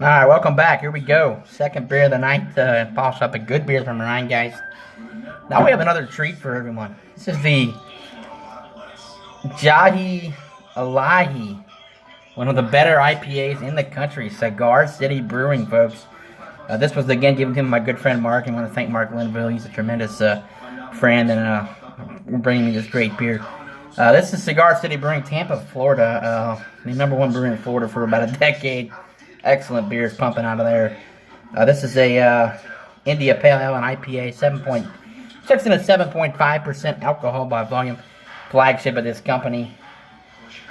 Alright, welcome back. Here we go. Second beer of the night. Polish up a good beer from Ryan, guys. Now we have another treat for everyone. This is the Alai, one of the better IPAs in the country. Cigar City Brewing, folks. This was, again, given to my good friend Mark. I want to thank Mark Linville. He's a tremendous friend and bringing me this great beer. This is Cigar City Brewing, Tampa, Florida. The #1 brewer in Florida for about a decade. Excellent beers pumping out of there. This is a India Pale Ale and IPA, 7.5% alcohol by volume. Flagship of this company.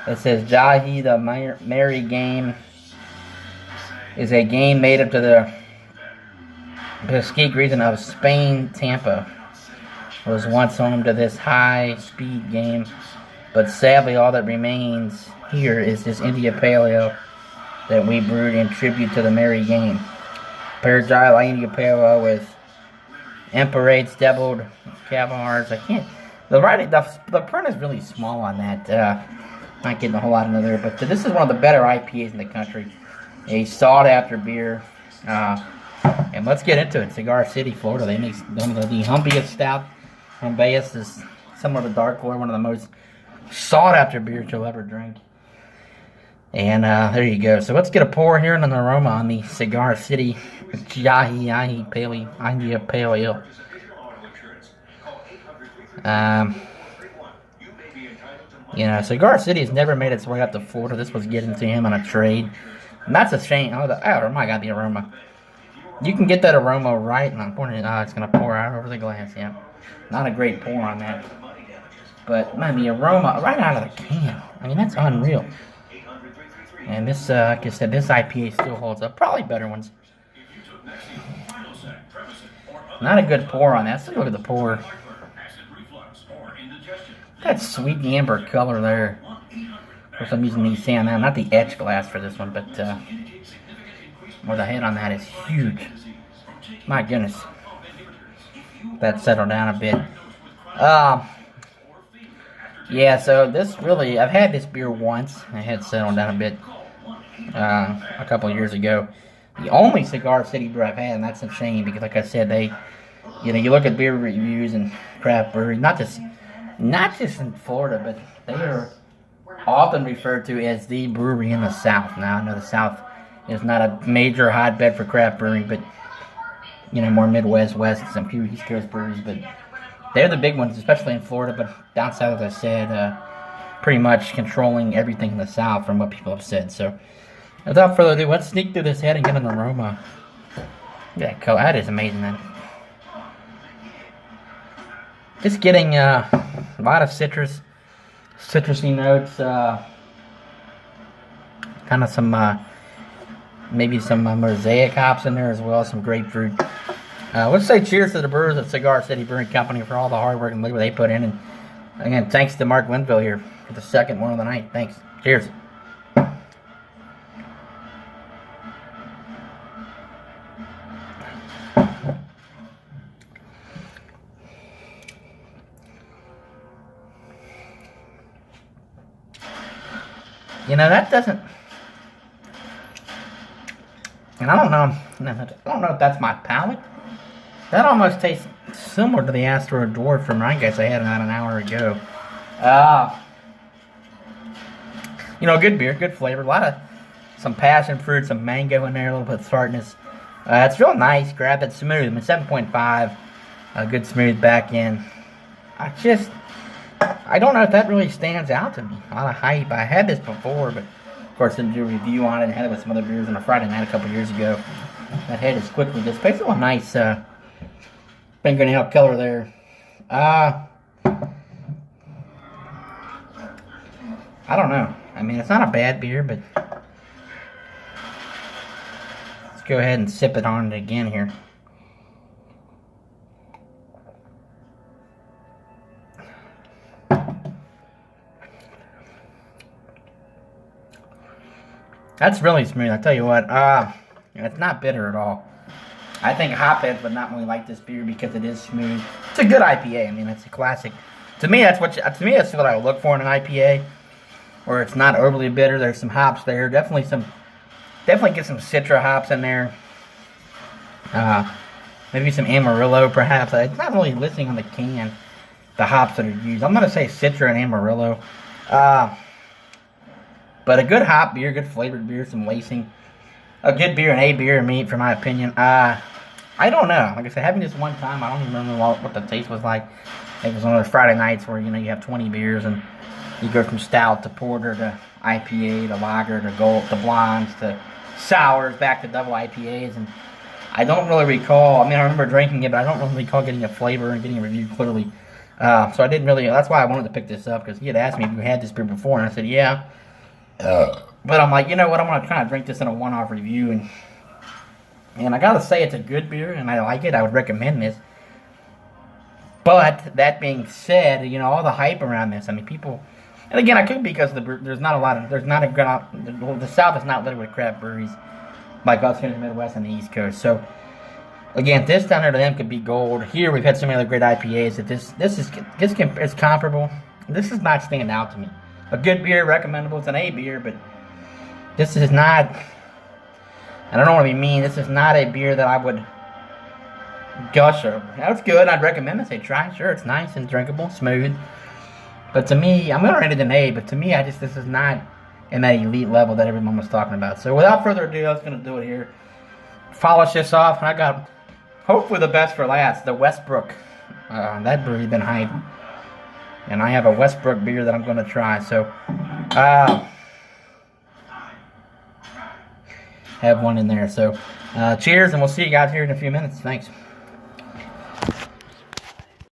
It says Jahi, the Merry Game, is a game made up to the Basque region of Spain. Tampa was once home to this high-speed game, but sadly all that remains here is this India Pale Ale that we brewed in tribute to the Merry Game. Paired dry India Pale Ale with Emperates, Deviled Cavaliers. The print is really small on that. Not getting a whole lot into there, but this is one of the better IPAs in the country. A sought-after beer. And let's get into it. Cigar City, Florida. They make the Humbiest Stout. Humbiest is somewhat of a dark boy, one of the most sought-after beers you'll ever drink. And there you go. So let's get a pour here and an aroma on the Cigar City India Pale Ale. Cigar City has never made its way up to Florida. This was getting to him on a trade. And that's a shame. Oh my God, the aroma. You can get that aroma right, and I'm pouring it. It's going to pour out over the glass, yeah. Not a great pour on that. But, man, the aroma right out of the can. I mean, that's unreal. And this, like I said, this IPA still holds up. Probably better ones. Not a good pour on that. Let's look at the pour. That sweet amber color there. Of course, I'm using the sand now. Not the etch glass for this one, but where the head on that is huge. My goodness. That settled down a bit. Yeah, so this really, I've had this beer once. I had settled down a bit a couple of years ago. The only Cigar City brew I've had, and that's a shame because, like I said, you look at beer reviews and craft breweries, not just in Florida, but they are often referred to as the brewery in the South. Now, I know the South is not a major hotbed for craft brewing, but more Midwest, West, some few East Coast breweries, but they're the big ones, especially in Florida, but down south, as I said, pretty much controlling everything in the South from what people have said. So, without further ado, let's sneak through this head and get an aroma. Yeah, cool. That is amazing, man. Just getting a lot of citrusy notes, kind of some, maybe some mosaic hops in there as well, some grapefruit. Let's say cheers to the brewers at Cigar City Brewing Company for all the hard work and labor they put in. And again, thanks to Mark Linville here for the second one of the night. Thanks. Cheers. That doesn't, and I don't know if that's my palate. That almost tastes similar to the Asteroid Dwarf from Ryan Guys I had about an hour ago. Good beer, good flavor. Some passion fruit, some mango in there, a little bit of tartness. It's real nice. Grab it smooth. I mean, 7.5. Good smooth back end. I don't know if that really stands out to me. A lot of hype. I had this before, but of course didn't do a review on it. And had it with some other beers on a Friday night a couple years ago. That head is quickly dissipated. It's a nice fingernail color there. I don't know. I mean, it's not a bad beer, but let's go ahead and sip it on it again here. That's really smooth. I tell you what, it's not bitter at all. I think hopheads would not really like this beer because it is smooth. It's a good IPA. I mean, it's a classic. To me, that's what I look for in an IPA, where it's not overly bitter. There's some hops there. Definitely some Definitely get some Citra hops in there. Maybe some Amarillo, perhaps. It's not really listing on the can the hops that are used. I'm going to say Citra and Amarillo. But a good hop beer, good flavored beer, some lacing. A good beer, an A beer, meat, for my opinion. I don't know. Like I said, having this one time, I don't even remember what the taste was like. It was one of those Friday nights where, you know, you have 20 beers and you go from stout to porter to IPA to lager to gold to blondes to sours back to double IPAs. And I don't really recall. I mean, I remember drinking it, but I don't really recall getting a flavor and getting a review clearly. So I didn't really. That's why I wanted to pick this up, because he had asked me if you had this beer before, and I said, yeah. But I'm like, you know what? I'm going to kind of drink this in a one-off review. And I got to say, it's a good beer, and I like it. I would recommend this. But that being said, you know, all the hype around this. I mean, people. And again, I could because there's not a lot of. The South is not littered with craft breweries like us here in the Midwest and the East Coast. So, again, this down there to them could be gold. Here we've had so many other great IPAs that this is comparable. This is not standing out to me. A good beer, recommendable. It's an A beer, but this is not. And I don't want to be mean. This is not a beer that I would gush over. Now, it's good. I'd recommend it. Say try. Sure, it's nice and drinkable, smooth. But to me, I'm going to rate it an A. But to me, this is not in that elite level that everyone was talking about. So without further ado, I was going to do it here. Polish this off, and I got hopefully the best for last, the Westbrook. That brewery's been hyped, and I have a Westbrook beer that I'm going to try. So, have one in there. So, cheers, and we'll see you guys here in a few minutes. Thanks.